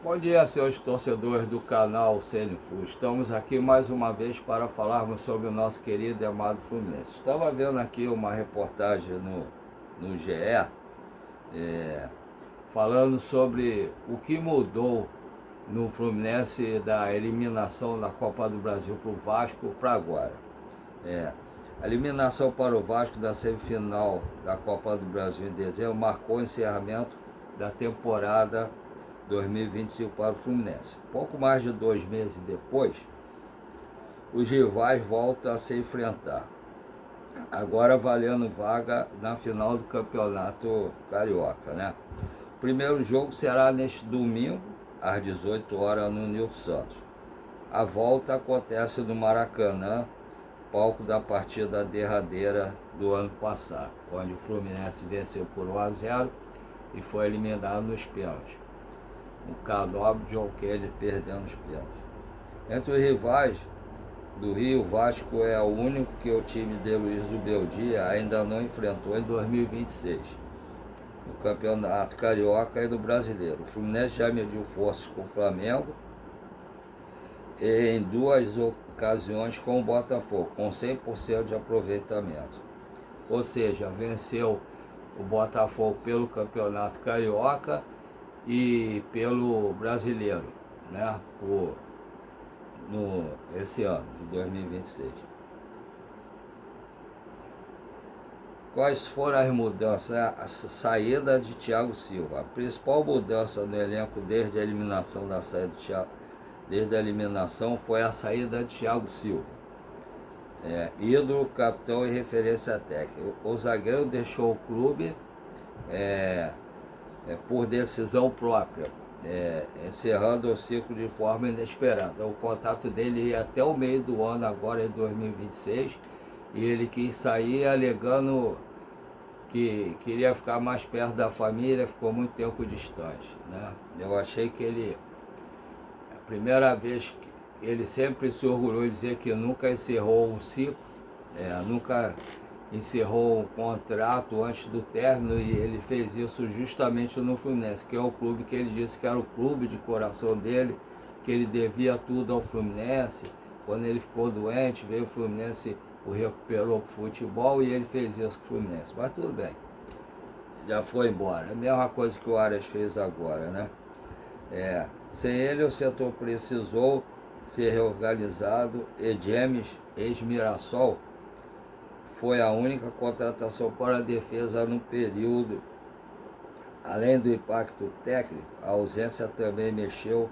Bom dia, senhores torcedores do canal CNFU. Estamos aqui mais uma vez para falarmos sobre o nosso querido e amado Fluminense. Estava vendo aqui uma reportagem no GE, falando sobre o que mudou no Fluminense da eliminação da Copa do Brasil para o Vasco para agora. A eliminação para o Vasco da semifinal da Copa do Brasil em dezembro marcou o encerramento da temporada 2025 para o Fluminense. Pouco mais de 2 meses depois, os rivais voltam a se enfrentar, agora valendo vaga na final do Campeonato Carioca, né? O primeiro jogo será neste domingo, às 18 horas, no Nilton Santos. A volta acontece no Maracanã, palco da partida derradeira do ano passado, onde o Fluminense venceu por 1-0 e foi eliminado nos pênaltis. O Canobre, John Kennedy perdendo os pênaltis. Entre os rivais do Rio, o Vasco é o único que o time de Luiz Zubeldia ainda não enfrentou em 2026, no Campeonato Carioca e no Brasileiro. O Fluminense já mediu forças com o Flamengo e em 2 ocasiões com o Botafogo, com 100% de aproveitamento. Ou seja, venceu o Botafogo pelo Campeonato Carioca e pelo Brasileiro, né, esse ano de 2026. Quais foram as mudanças? A saída de Thiago Silva. A principal mudança no elenco desde a eliminação foi a saída de Thiago Silva, ídolo, capitão e referência técnica. O zagueiro deixou o clube por decisão própria, encerrando o ciclo de forma inesperada. O contrato dele ia até o meio do ano, agora em 2026, e ele quis sair alegando que queria ficar mais perto da família, ficou muito tempo distante, né? Eu achei que a primeira vez que ele sempre se orgulhou de dizer que nunca encerrou um ciclo, nunca encerrou um contrato antes do término, e ele fez isso justamente no Fluminense, que é o clube que ele disse que era o clube de coração dele, que ele devia tudo ao Fluminense. Quando ele ficou doente, veio o Fluminense, o recuperou para o futebol, e ele fez isso com o Fluminense. Mas tudo bem, já foi embora. É a mesma coisa que o Arias fez agora, né? Sem ele, o setor precisou ser reorganizado, e James, ex-Mirassol, foi a única contratação para a defesa no período. Além do impacto técnico, a ausência também mexeu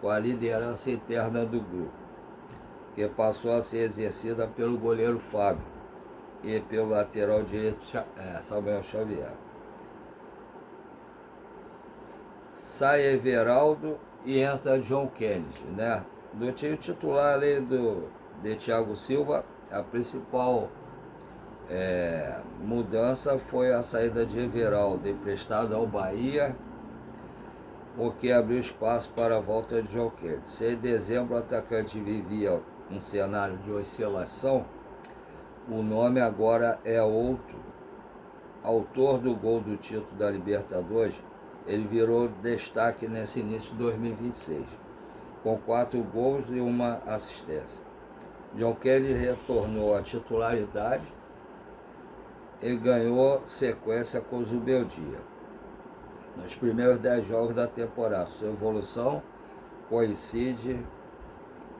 com a liderança interna do grupo, que passou a ser exercida pelo goleiro Fábio e pelo lateral direito Samuel Xavier. Sai Everaldo e entra John Kennedy, né? Do time titular, além de Thiago Silva, a principal mudança foi a saída de Everaldo, emprestado ao Bahia, o que abriu espaço para a volta de John Kennedy. Se em dezembro o atacante vivia um cenário de oscilação, o nome agora é outro. Autor do gol do título da Libertadores, ele virou destaque nesse início de 2026, com 4 gols e 1 assistência. John Kennedy retornou à titularidade e ganhou sequência com o Zubeldia nos primeiros 10 jogos da temporada. Sua evolução coincide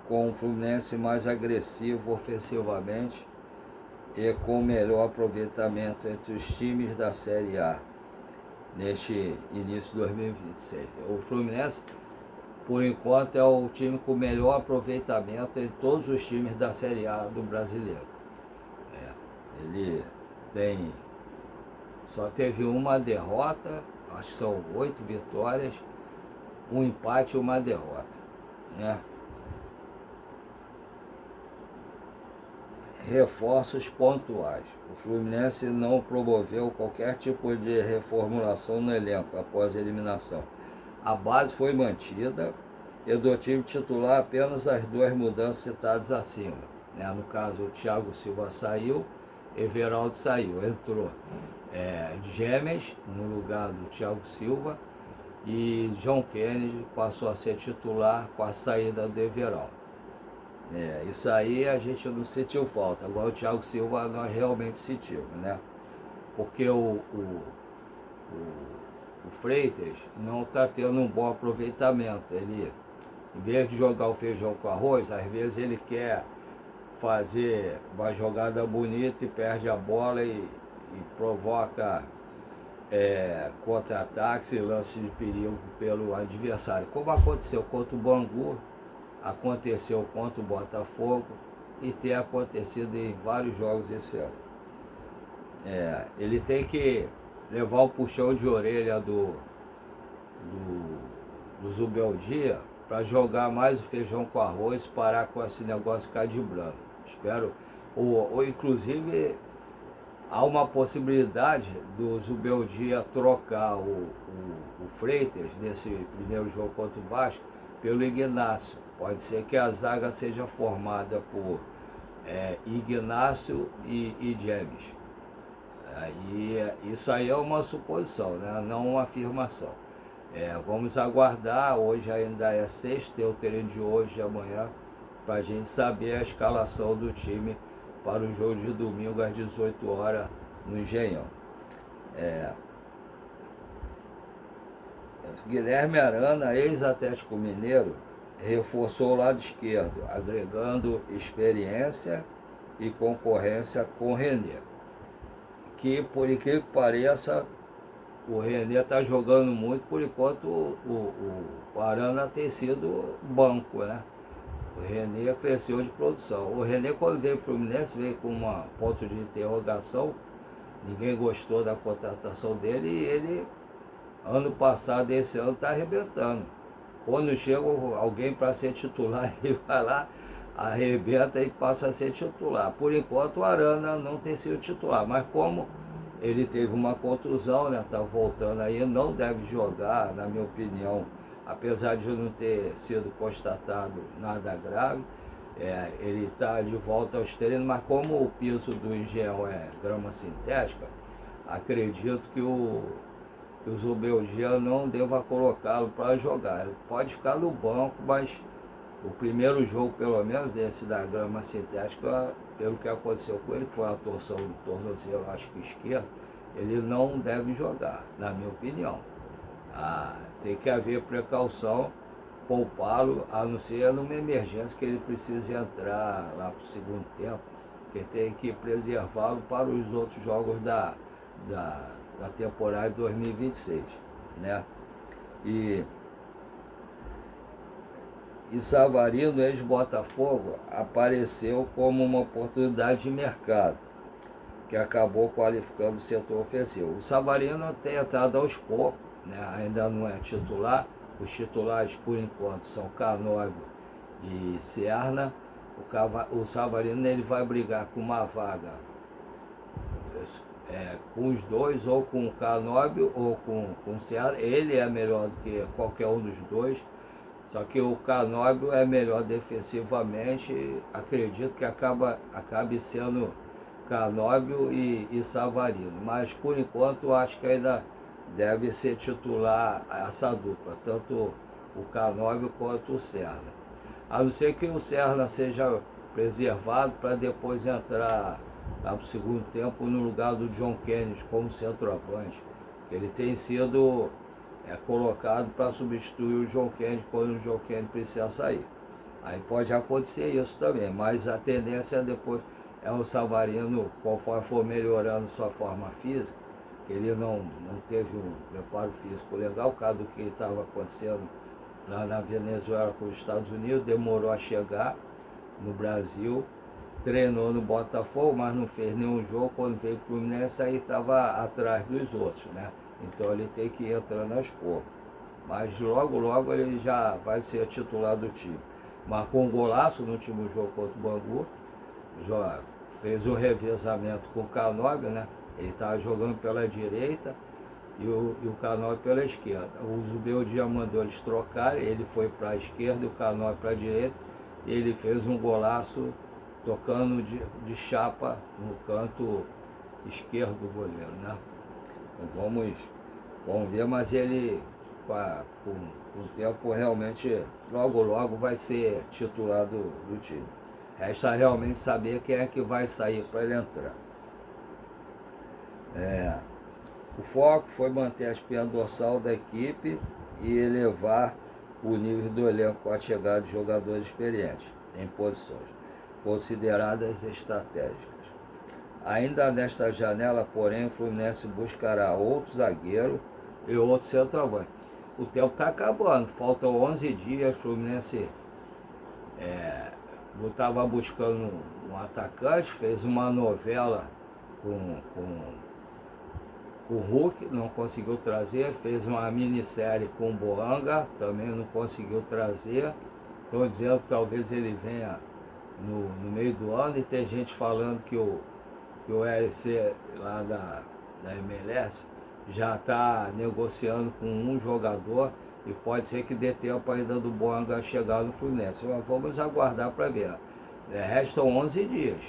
com o Fluminense mais agressivo ofensivamente e com melhor aproveitamento entre os times da Série A neste início de 2026. O Fluminense, por enquanto, é o time com melhor aproveitamento em todos os times da Série A do Brasileiro. Ele só teve uma derrota, acho que são 8 vitórias, um empate e uma derrota, né? Reforços pontuais. O Fluminense não promoveu qualquer tipo de reformulação no elenco após a eliminação. A base foi mantida e do time titular apenas as 2 mudanças citadas acima, né? No caso, o Thiago Silva saiu, Everaldo saiu, entrou James no lugar do Thiago Silva, e John Kennedy passou a ser titular com a saída do Everaldo. Isso aí a gente não sentiu falta. Agora o Thiago Silva nós realmente sentimos, né? Porque o Freitas não está tendo um bom aproveitamento. Ele, em vez de jogar o feijão com arroz, às vezes ele quer fazer uma jogada bonita e perde a bola e provoca contra-ataques e lances de perigo pelo adversário. Como aconteceu contra o Bangu, aconteceu contra o Botafogo e tem acontecido em vários jogos esse ano. Ele tem que levar um puxão de orelha do Zubeldia para jogar mais o feijão com arroz, parar com esse negócio ficar de branco. Espero, ou inclusive há uma possibilidade do Zubeldia trocar o Freitas nesse primeiro jogo contra o Vasco pelo Ignácio. Pode ser que a zaga seja formada por Ignácio e James. Isso aí é uma suposição, né? Não uma afirmação. Vamos aguardar, hoje ainda é sexta, eu terei de hoje e amanhã, para a gente saber a escalação do time para o jogo de domingo às 18 horas no Engenhão. Guilherme Arana, ex-Atlético Mineiro, reforçou o lado esquerdo, agregando experiência e concorrência com o René. Que, por incrível que pareça, o René está jogando muito, por enquanto o Arana tem sido banco, né? O René cresceu de produção. O René, quando veio para o Fluminense, veio com um ponto de interrogação. Ninguém gostou da contratação dele e ele, ano passado, esse ano, está arrebentando. Quando chega alguém para ser titular, ele vai lá, arrebenta e passa a ser titular. Por enquanto, o Arana não tem sido titular, mas como ele teve uma contusão, né? Está voltando aí, não deve jogar, na minha opinião, apesar de não ter sido constatado nada grave. Ele está de volta aos treinos, mas como o piso do Engenhão é grama sintética, acredito que o Zubeldia não deva colocá-lo para jogar. Ele pode ficar no banco, mas o primeiro jogo, pelo menos, desse da grama sintética, pelo que aconteceu com ele, que foi a torção do tornozelo, acho que esquerdo, ele não deve jogar, na minha opinião. Tem que haver precaução, poupá-lo, a não ser numa emergência que ele precise entrar lá para o segundo tempo, que tem que preservá-lo para os outros jogos da temporada de 2026, né? E Savarino, ex-Botafogo, apareceu como uma oportunidade de mercado, que acabou qualificando o setor ofensivo. O Savarino tem entrado aos poucos, né? Ainda não é titular. Os titulares, por enquanto, são Canóbio e Serna. O Savarino ele vai brigar com uma vaga com os dois, ou com o Canóbio ou com o Serna. Ele é melhor do que qualquer um dos dois. Só que o Canóbio é melhor defensivamente, acredito que acabe sendo Canóbio e Savarino. Mas por enquanto acho que ainda deve ser titular essa dupla, tanto o Canóbio quanto o Serna. A não ser que o Serna seja preservado para depois entrar lá para o segundo tempo no lugar do John Kennedy como centroavante. Ele tem sido colocado para substituir o John Kennedy quando o John Kennedy precisa sair. Aí pode acontecer isso também, mas a tendência depois é o Savarino, conforme for melhorando sua forma física, que ele não teve um preparo físico legal, por causa do que estava acontecendo lá na Venezuela com os Estados Unidos, demorou a chegar no Brasil, treinou no Botafogo, mas não fez nenhum jogo. Quando veio para o Fluminense, aí estava atrás dos outros, né? Então ele tem que ir entrando aos poucos. Mas logo ele já vai ser titular do time. Marcou um golaço no último jogo contra o Bangu, já fez o revezamento com o Canóbio, né? Ele estava jogando pela direita e o Canóbio pela esquerda. O Zubeldia mandou eles trocarem, ele foi para a esquerda e o Canóbio para a direita. E ele fez um golaço tocando de chapa no canto esquerdo do goleiro, né? Então vamos ver, mas ele com o tempo realmente, logo vai ser titular do time. Resta realmente saber quem é que vai sair para ele entrar. O foco foi manter a espinha dorsal da equipe e elevar o nível do elenco com a chegada de jogadores experientes em posições consideradas estratégicas. Ainda nesta janela, porém, o Fluminense buscará outro zagueiro e outro centroavante. O tempo está acabando, faltam 11 dias. O Fluminense estava buscando um atacante, fez uma novela com o Hulk, não conseguiu trazer, fez uma minissérie com o Boanga, também não conseguiu trazer. Estou dizendo que talvez ele venha no meio do ano, e tem gente falando que o LC lá da MLS já está negociando com um jogador e pode ser que dê tempo ainda do Boanga chegar no Fluminense. Mas vamos aguardar para ver. Restam 11 dias.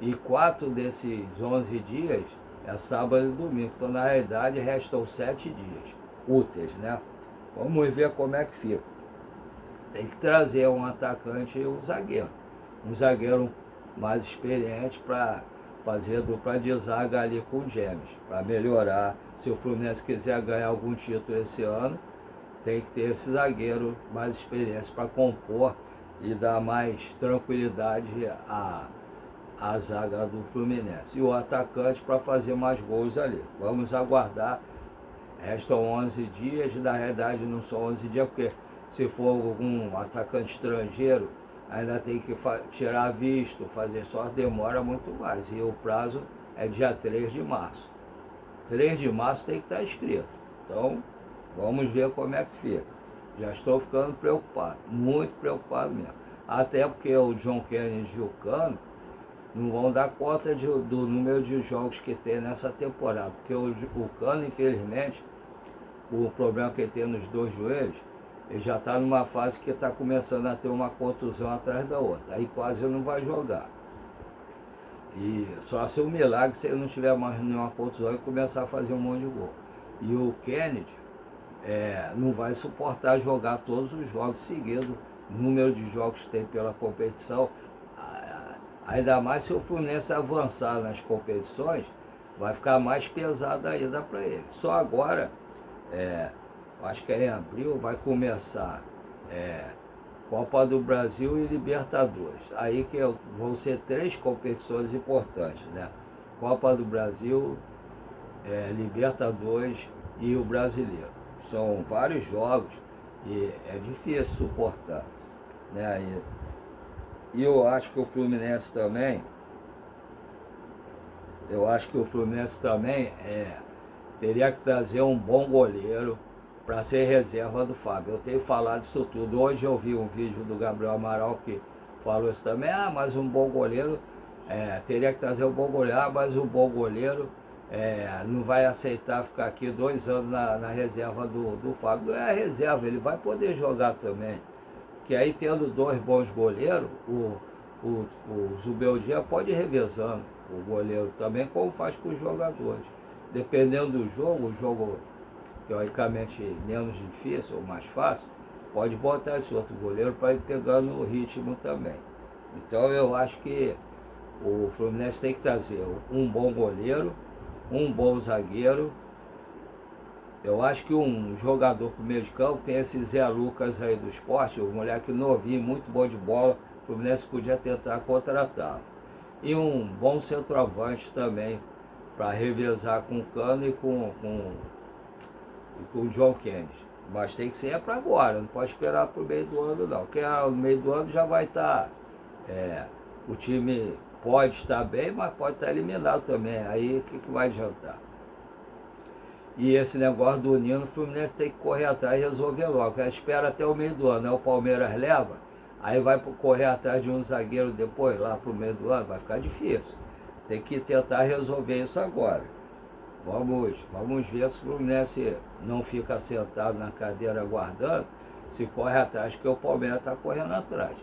E 4 desses 11 dias é sábado e domingo. Então, na realidade, restam 7 dias úteis, né? Vamos ver como é que fica. Tem que trazer um atacante e um zagueiro. Um zagueiro mais experiente para fazer dupla de zaga ali com o James, para melhorar. Se o Fluminense quiser ganhar algum título esse ano, tem que ter esse zagueiro mais experiente para compor e dar mais tranquilidade à zaga do Fluminense. E o atacante para fazer mais gols ali. Vamos aguardar. Restam 11 dias, na realidade não são 11 dias, porque se for algum atacante estrangeiro, ainda tem que tirar visto, fazer sorte, demora muito mais. E o prazo é dia 3 de março. 3 de março tem que estar escrito. Então, vamos ver como é que fica. Já estou ficando preocupado, muito preocupado mesmo. Até porque o John Kennedy e o Cano não vão dar conta do número de jogos que tem nessa temporada. Porque o Cano, infelizmente, o problema que ele tem nos 2 joelhos, ele já está numa fase que está começando a ter uma contusão atrás da outra. Aí quase ele não vai jogar. E só se um milagre se ele não tiver mais nenhuma contusão e começar a fazer um monte de gol. E o Kennedy não vai suportar jogar todos os jogos seguidos. O número de jogos que tem pela competição, ainda mais se o Fluminense avançar nas competições, vai ficar mais pesado ainda para ele. Só agora, acho que em abril vai começar Copa do Brasil e Libertadores. Aí que vão ser 3 competições importantes, né? Copa do Brasil, Libertadores e o Brasileiro. São vários jogos e é difícil suportar, né? E eu acho que o Fluminense também, teria que trazer um bom goleiro para ser reserva do Fábio. Eu tenho falado isso tudo. Hoje eu vi um vídeo do Gabriel Amaral que falou isso também. Mas um bom goleiro, teria que trazer um bom goleiro, mas um bom goleiro não vai aceitar ficar aqui 2 anos na reserva do Fábio. Não é a reserva, ele vai poder jogar também. Que aí, tendo 2 bons goleiros, o Zubeldia pode ir revezando o goleiro também, como faz com os jogadores. Dependendo do jogo, o jogo teoricamente menos difícil ou mais fácil, pode botar esse outro goleiro para ir pegando o ritmo também. Então eu acho que o Fluminense tem que trazer um bom goleiro, um bom zagueiro. Eu acho que um jogador para o meio de campo, tem esse Zé Lucas aí do Sport, um moleque novinho, muito bom de bola, o Fluminense podia tentar contratá-lo. E um bom centroavante também, para revezar com o Cano e com o John Kennedy. Mas tem que ser para agora, não pode esperar para o meio do ano não. Porque no meio do ano já vai estar, o time pode estar bem, mas pode estar eliminado também. Aí o que vai adiantar? E esse negócio do Nino, o Fluminense tem que correr atrás e resolver logo. Espera até o meio do ano, né? O Palmeiras leva, aí vai correr atrás de um zagueiro depois, lá para o meio do ano, vai ficar difícil. Tem que tentar resolver isso agora. Vamos ver se o Fluminense não fica sentado na cadeira aguardando, se corre atrás, porque o Palmeiras está correndo atrás.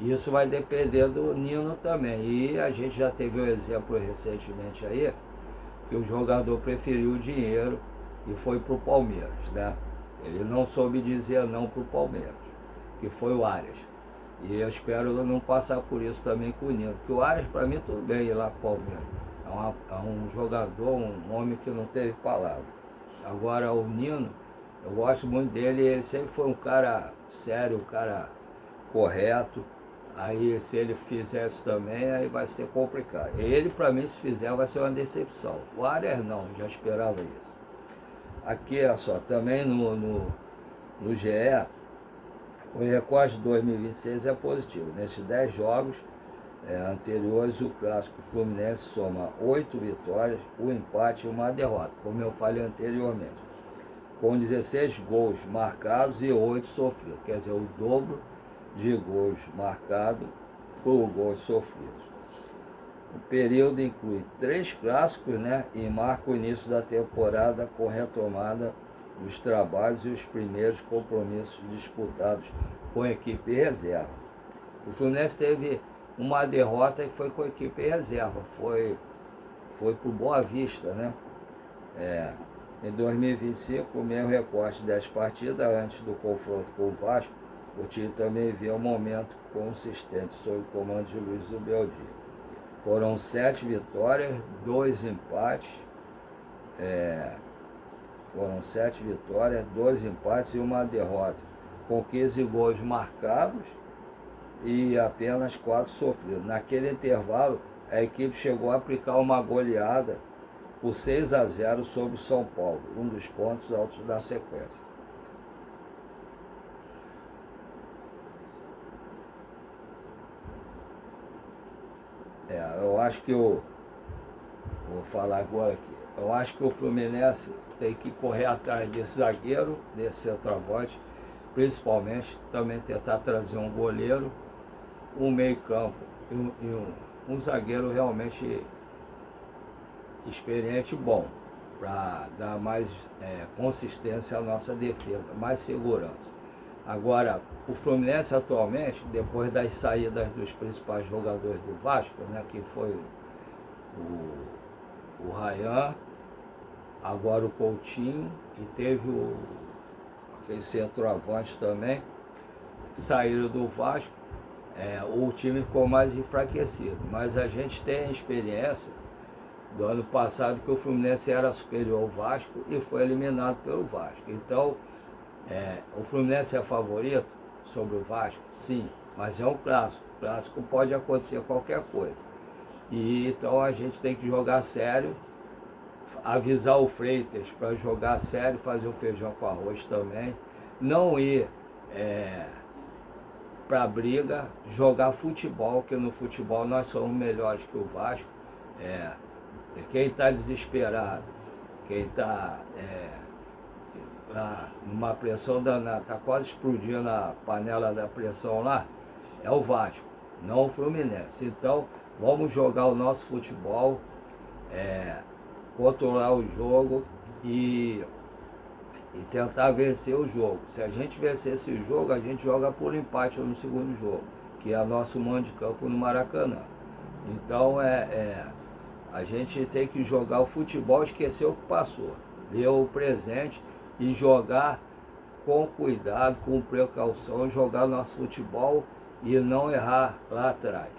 Isso vai depender do Nino também. E a gente já teve um exemplo recentemente aí, que o jogador preferiu o dinheiro e foi para o Palmeiras, né? Ele não soube dizer não para o Palmeiras, que foi o Arias. E eu espero não passar por isso também com o Nino, porque o Arias, para mim, tudo bem ir lá para o Palmeiras. É um jogador, um homem que não teve palavra. Agora, o Nino, eu gosto muito dele, ele sempre foi um cara sério, um cara correto. Aí, se ele fizer isso também, aí vai ser complicado. Ele, para mim, se fizer, vai ser uma decepção. O Arias não, já esperava isso. Aqui, olha só, também no GE, o recorde de 2026 é positivo. Nesses 10 jogos anteriores, o clássico Fluminense soma 8 vitórias, um empate e uma derrota, como eu falei anteriormente, com 16 gols marcados e 8 sofridos, quer dizer, o dobro de gols marcados por gols sofridos. O período inclui 3 clássicos, e marca o início da temporada com retomada dos trabalhos e os primeiros compromissos disputados com a equipe reserva. O Fluminense teve uma derrota que foi com a equipe reserva, foi para o Boa Vista, Em 2025, o mesmo recorte de 10 partidas antes do confronto com o Vasco, o time também vê um momento consistente sob o comando de Luiz Beldia. Foram 7 vitórias, 2 empates, foram 7 vitórias, 2 empates e uma derrota, com 15 gols marcados e apenas 4 sofridos. Naquele intervalo, a equipe chegou a aplicar uma goleada por 6-0 sobre o São Paulo, um dos pontos altos da sequência. Eu acho que vou falar agora aqui. Eu acho que o Fluminense tem que correr atrás desse zagueiro, desse centroavante, principalmente também tentar trazer um goleiro, um meio-campo e um zagueiro realmente experiente e bom, para dar mais consistência à nossa defesa, mais segurança. Agora, o Fluminense atualmente, depois das saídas dos principais jogadores do Vasco, que foi o Ryan, agora o Coutinho, e teve aquele centroavante também, que saíram do Vasco, o time ficou mais enfraquecido. Mas a gente tem a experiência do ano passado que o Fluminense era superior ao Vasco e foi eliminado pelo Vasco. Então, o Fluminense é favorito sobre o Vasco? Sim, mas é um clássico. Clássico pode acontecer qualquer coisa. E então a gente tem que jogar sério, avisar o Freitas para jogar sério, fazer o feijão com arroz também, não ir para a briga, jogar futebol, que no futebol nós somos melhores que o Vasco. Quem está desesperado, quem está numa pressão danada, está quase explodindo a panela da pressão lá, é o Vasco, não o Fluminense. Então, vamos jogar o nosso futebol, controlar o jogo e tentar vencer o jogo. Se a gente vencer esse jogo, a gente joga por empate no segundo jogo, que é nosso mando de campo no Maracanã. Então, a gente tem que jogar o futebol, esquecer o que passou, ver o presente e jogar com cuidado, com precaução, jogar nosso futebol e não errar lá atrás.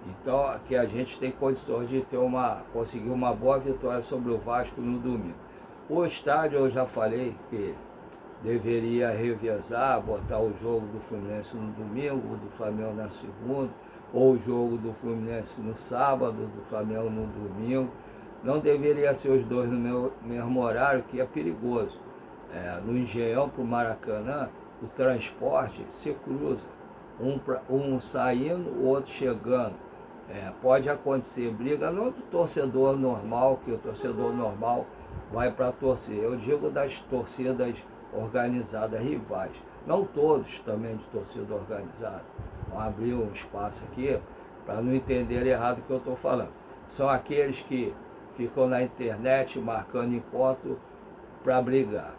Então, aqui a gente tem condições de conseguir uma boa vitória sobre o Vasco no domingo. O estádio, eu já falei que deveria revezar, botar o jogo do Fluminense no domingo, do Flamengo na segunda, ou o jogo do Fluminense no sábado, do Flamengo no domingo. Não deveria ser os dois no mesmo horário, que é perigoso. No Engenhão para o Maracanã, o transporte se cruza, um saindo, o outro chegando. Pode acontecer briga, não do torcedor normal, que o torcedor normal vai para torcer. Eu digo das torcidas organizadas rivais, não todos também de torcida organizada. Vou abrir um espaço aqui para não entender errado o que eu estou falando. São aqueles que ficam na internet marcando encontro para brigar,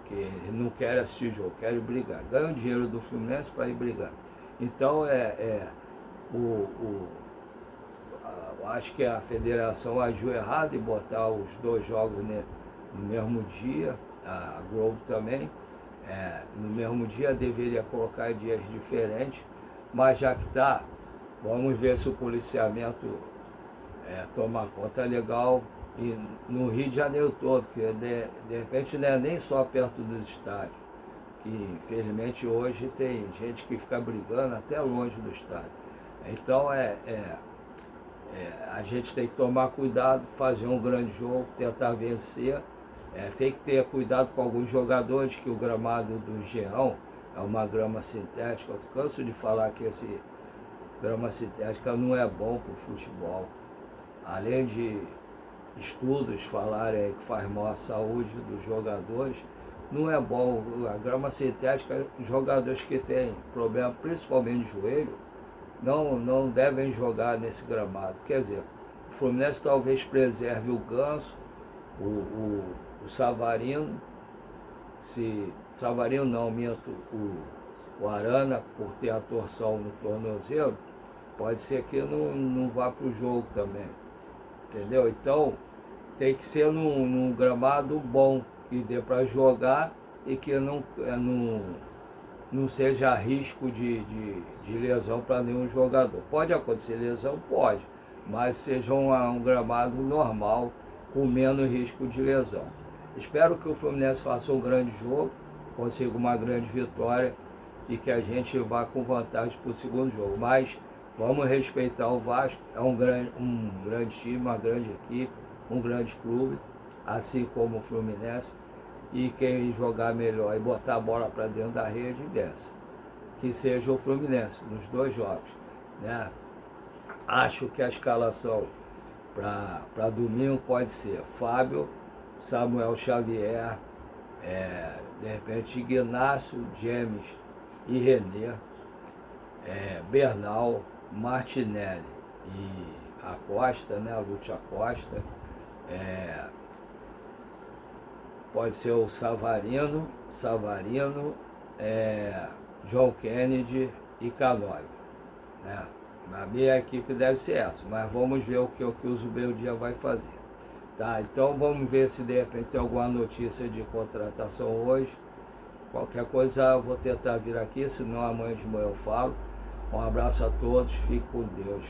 que não querem assistir jogo, querem brigar. Ganham dinheiro do Fluminense para ir brigar. Então, acho que a federação agiu errado em botar os dois jogos no mesmo dia, a Globo também, no mesmo dia, deveria colocar dias diferentes, mas já que está, vamos ver se o policiamento tomar conta legal, e no Rio de Janeiro todo, que de repente não é nem só perto dos estádios, que infelizmente hoje tem gente que fica brigando até longe do estádio. Então a gente tem que tomar cuidado, fazer um grande jogo, tentar vencer. Tem que ter cuidado com alguns jogadores, que o gramado do Engenhão é uma grama sintética. Eu canso de falar que esse grama sintética não é bom para o futebol. Além de estudos falarem que faz mal à saúde dos jogadores, não é bom. A grama sintética, jogadores que têm problema, principalmente de joelho, não devem jogar nesse gramado. Quer dizer, o Fluminense talvez preserve o Ganso, o Savarino, Savarino não, minto, o Arana, por ter a torção no tornozelo, pode ser que não vá para o jogo também, entendeu? Então tem que ser num gramado bom, que dê para jogar e que não seja risco de lesão para nenhum jogador. Pode acontecer lesão? Pode, mas seja um gramado normal, com menos risco de lesão. Espero que o Fluminense faça um grande jogo, consiga uma grande vitória e que a gente vá com vantagem para o segundo jogo. Mas vamos respeitar o Vasco, é um grande time, uma grande equipe, um grande clube, assim como o Fluminense. E quem jogar melhor e botar a bola para dentro da rede, desce. Que seja o Fluminense nos dois jogos, né? Acho que a escalação para domingo pode ser Fábio, Samuel Xavier, de repente Ignácio, James e René, Bernal, Martinelli e Acosta, né? Lúcio Acosta, pode ser o Savarino, John Kennedy e Canóbio, né? A minha equipe deve ser essa, mas vamos ver o que o Zubeldia vai fazer. Tá, então vamos ver se de repente tem alguma notícia de contratação hoje. Qualquer coisa eu vou tentar vir aqui, senão amanhã de manhã eu falo. Um abraço a todos, fique com Deus.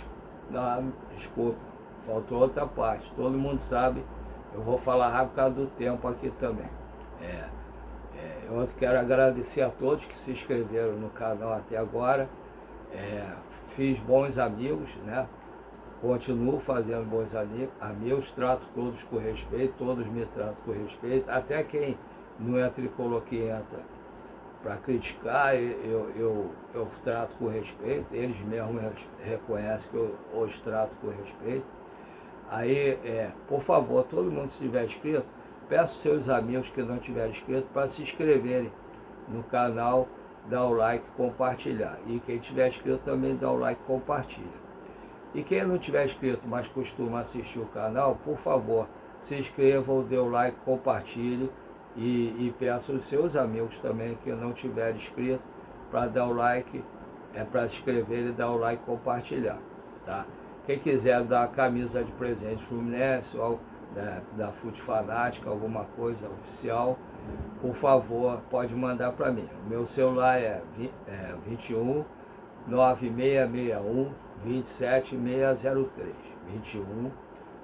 Não, desculpa, faltou outra parte, todo mundo sabe, eu vou falar rápido por causa do tempo aqui também. Eu quero agradecer a todos que se inscreveram no canal até agora. Fiz bons amigos, né? Continuo fazendo bons amigos, trato todos com respeito, todos me tratam com respeito, até quem não é tricolor que entra para criticar, eu trato com respeito, eles mesmos reconhecem que eu os trato com respeito. Aí, por favor, todo mundo que estiver inscrito, peço seus amigos que não estiverem inscritos para se inscreverem no canal, dar o like e compartilhar. E quem tiver inscrito também dá o like e compartilha. E quem não tiver inscrito, mas costuma assistir o canal, por favor, se inscrevam, dê o like, compartilhe e peço aos seus amigos também que não tiverem inscrito para dar o like, para se inscrever e dar o like e compartilhar, tá? Quem quiser dar a camisa de presente Fluminense ou da Fute Fanática, alguma coisa oficial, por favor, pode mandar para mim. O meu celular é 21 9661 27603. 21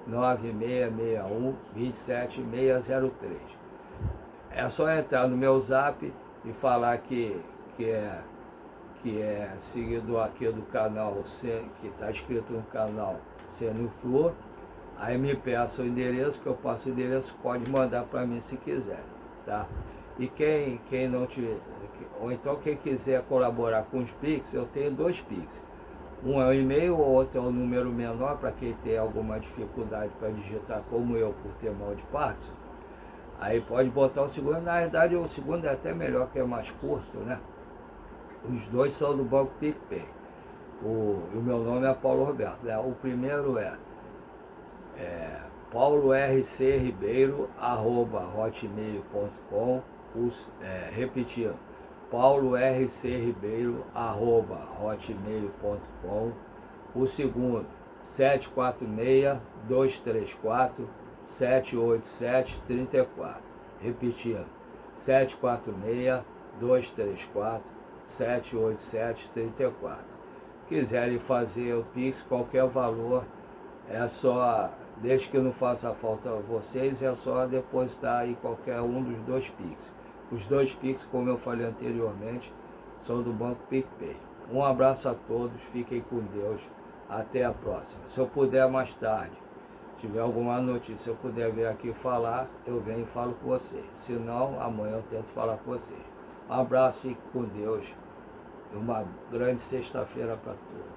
9661 27603. É só entrar no meu zap e falar que é seguidor aqui do canal, que está inscrito no canal Sênio Flor. Aí me peça o endereço, que eu passo o endereço, pode mandar para mim se quiser, tá? E quem não tiver, ou então quem quiser colaborar com os Pix, eu tenho 2 Pix. Um é o e-mail, o outro é o número menor, para quem tem alguma dificuldade para digitar, como eu, por ter mal de Parkinson. Aí pode botar o segundo, na verdade o segundo é até melhor, que é mais curto, né? Os 2 são do Banco PicPay. O meu nome é Paulo Roberto, né? O primeiro é paulorcribeiro@hotmail.com, repetindo, paulorcribeiro@hotmail.com. O segundo, 746-234-787-34. Repetindo, 746 234 787 34. Quiserem fazer o Pix, qualquer valor, é só, desde que não faça falta a vocês, é só depositar aí qualquer um dos dois Pix. Os dois Pix, como eu falei anteriormente, são do Banco PicPay. Um abraço a todos, fiquem com Deus, até a próxima. Se eu puder mais tarde, tiver alguma notícia, eu puder vir aqui falar, eu venho e falo com vocês. Se não, amanhã eu tento falar com vocês. Um abraço, fique com Deus. Uma grande sexta-feira para todos.